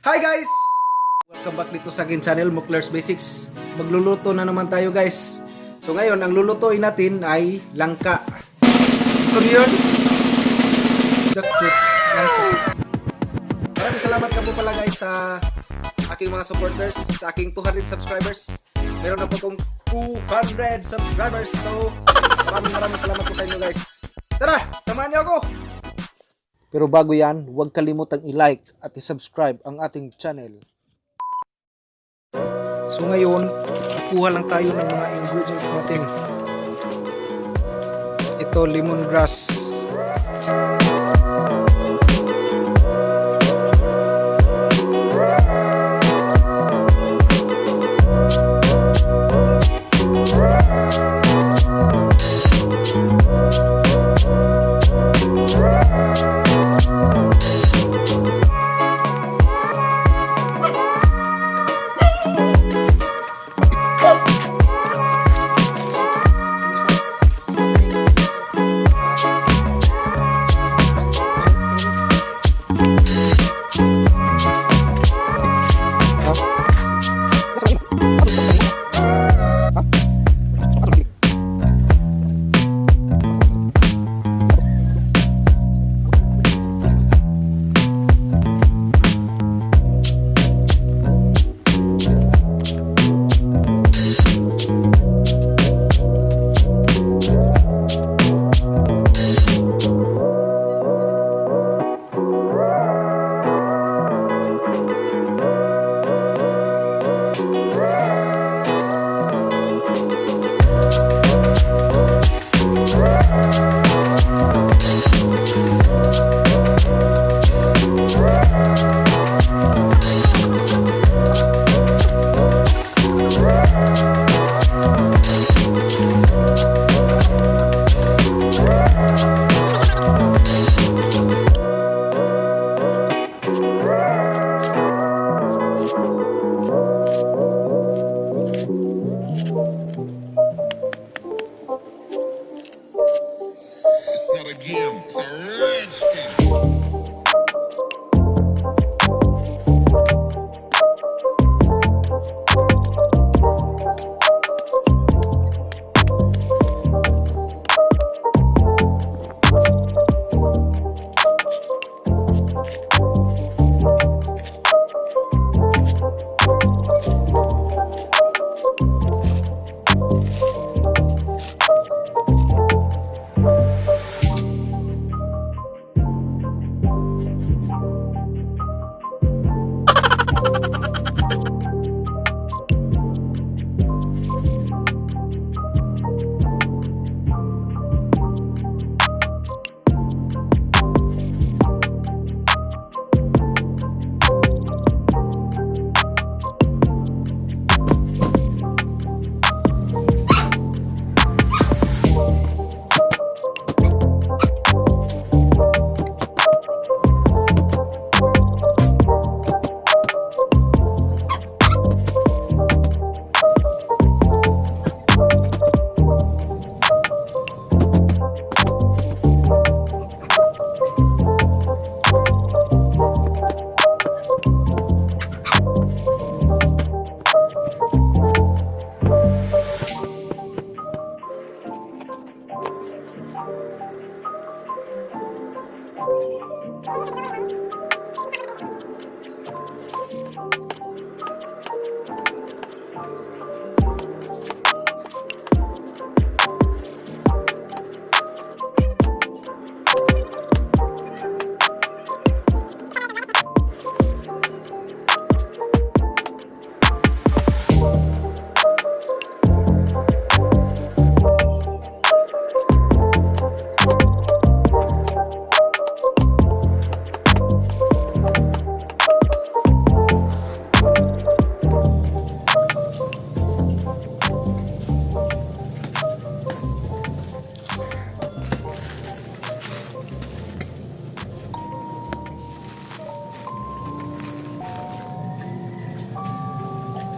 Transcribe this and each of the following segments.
Hi guys! Welcome back dito sa akin channel, mocklerz Basics. Magluluto na naman tayo guys. So ngayon, ang lulutuin natin ay langka. Gusto niyo yun? Jackfruit. Langka. Maraming salamat ka po pala guys sa aking mga supporters, sa aking 200 subscribers. Meron na po akong 200 subscribers. So maraming salamat po sa inyo guys. Tara, samahan niyo ako! Pero bago yan, huwag kalimutang i-like at i-subscribe ang ating channel. So ngayon, kuha lang tayo ng mga ingredients natin. Ito, lemongrass.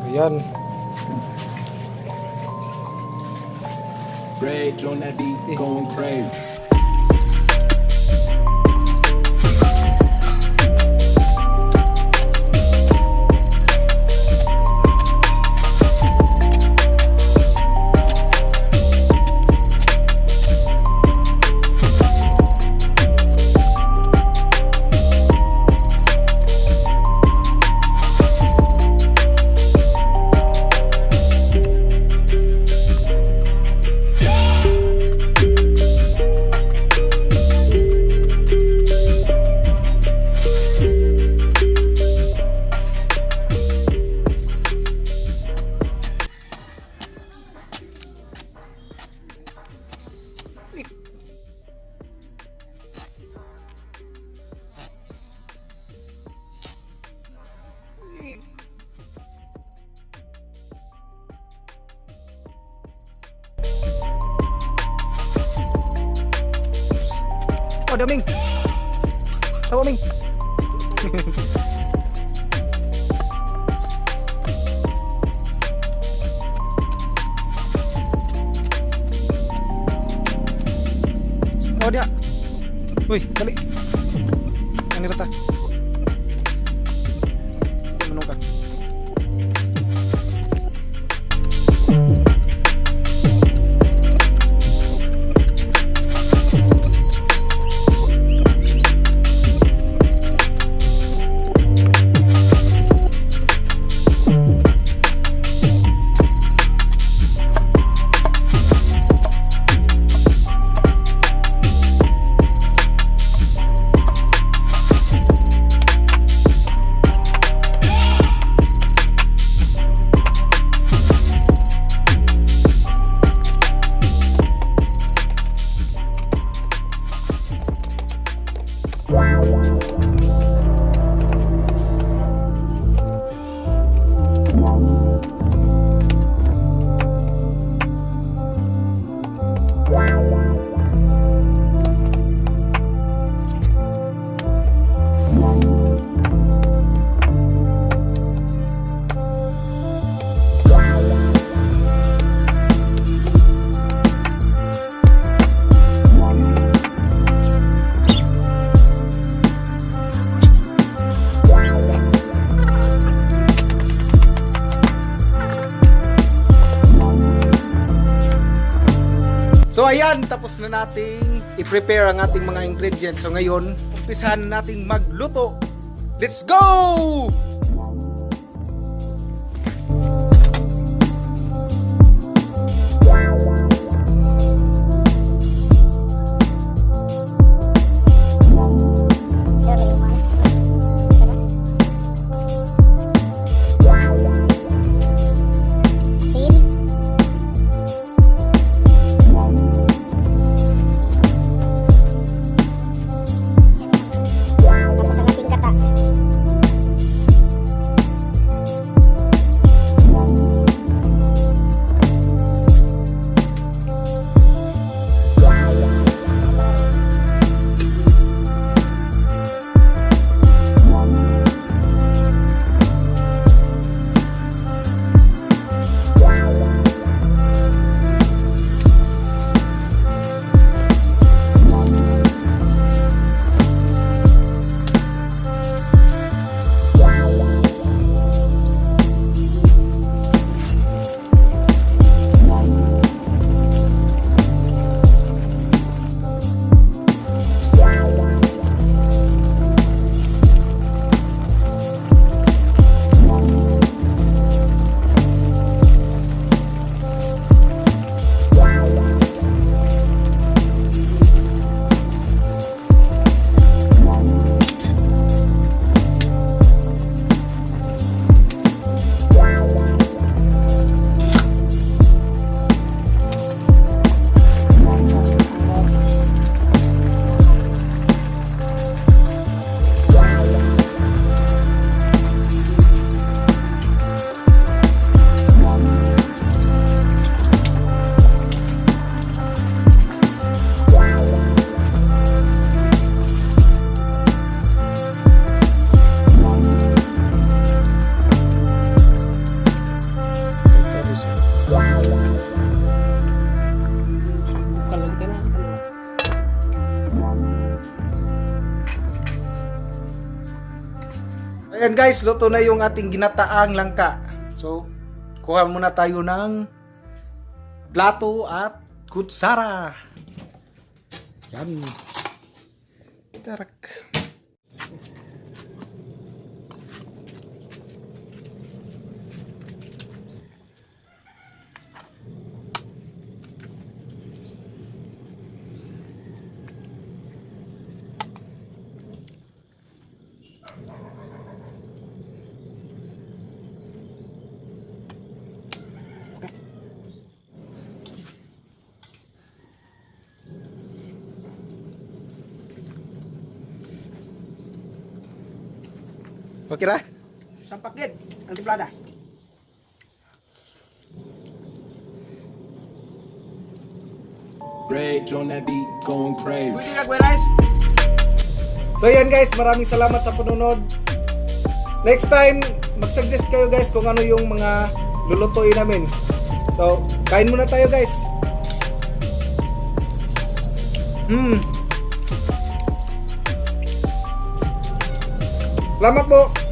Ayan. Rage on that beat, going crazy. daming. Tawa, Ming. Oh dia. Wih, dali. Ini rata. Menunggu. So ayan, tapos na nating i-prepare ang ating mga ingredients. So ngayon, umpisahan na nating magluto. Let's go! Ayan guys, luto na yung ating ginataang langka. So, kuha muna tayo ng plato at kutsara. Yan. Tarak. Okay na? Sampakid ang timplada. Rage on that beat, going crazy. Pwede ka, Kuya Rice? So yan guys, maraming salamat sa panunod. Next time, mag-suggest kayo guys kung ano yung mga lulutuin namin. So, kain muna tayo guys. Salamat po.